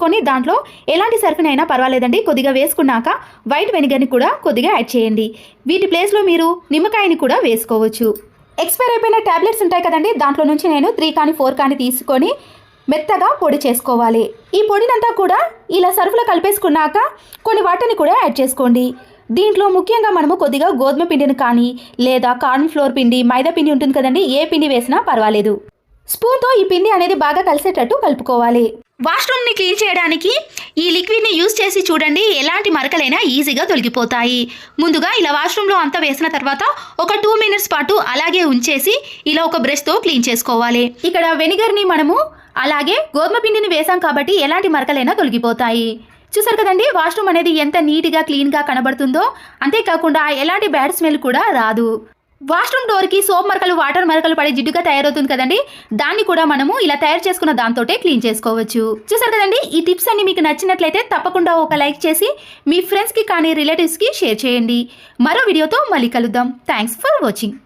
కొని దాంట్లో ఎలాంటి సర్ఫ్నైనా పర్వాలేదండి కొద్దిగా వేసుకున్నాక వైట్ వెనిగర్ని కూడా కొద్దిగా యాడ్ చేయండి. వీటి ప్లేస్లో మీరు నిమ్మకాయని కూడా వేసుకోవచ్చు. ఎక్స్పైర్ అయిపోయిన ట్యాబ్లెట్స్ ఉంటాయి కదండి, దాంట్లో నుంచి నేను 3 కానీ 4 కానీ తీసుకొని మెత్తగా పొడి చేసుకోవాలి. ఈ పొడినంతా కూడా ఇలా సర్ఫ్లో కలిపేసుకున్నాక కొన్ని వాటర్ని కూడా యాడ్ చేసుకోండి. దీంట్లో ముఖ్యంగా మనము కొద్దిగా గోధుమ పిండిని కానీ లేదా కార్న్ ఫ్లోర్ పిండి, మైదా పిండి ఉంటుంది కదండి, ఏ పిండి వేసినా పర్వాలేదు. స్పూన్తో ఈ పిండి అనేది బాగా కలిసేటట్టు కలుపుకోవాలి. వాష్రూమ్ని క్లీన్ చేయడానికి ఈ లిక్విడ్ని యూజ్ చేసి చూడండి, ఎలాంటి మరకలైనా ఈజీగా తొలగిపోతాయి. ముందుగా ఇలా వాష్రూమ్లో అంతా వేసిన తర్వాత ఒక 2 మినిట్స్ పాటు అలాగే ఉంచేసి ఇలా ఒక బ్రష్తో క్లీన్ చేసుకోవాలి. ఇక్కడ వెనిగర్ని మనము అలాగే గోధుమ పిండిని వేసాం కాబట్టి ఎలాంటి మరకలైనా తొలగిపోతాయి. చూసారు కదండి వాష్రూమ్ అనేది ఎంత నీట్గా క్లీన్గా కనబడుతుందో. అంతేకాకుండా ఎలాంటి బ్యాడ్ స్మెల్ కూడా రాదు. వాష్రూమ్ డోర్కి సోప్ మరకలు, వాటర్ మరకలు పడి జిడ్డుగా తయారవుతుంది కదండి, దాన్ని కూడా మనము ఇలా తయారు చేసుకున్న దాంతోటే క్లీన్ చేసుకోవచ్చు. చూసారు కదండి, ఈ టిప్స్ అన్ని మీకు నచ్చినట్లయితే తప్పకుండా ఒక లైక్ చేసి మీ ఫ్రెండ్స్కి కానీ రిలేటివ్స్కి షేర్ చేయండి. మరో వీడియోతో మళ్ళీ కలుద్దాం. Thanks for watching.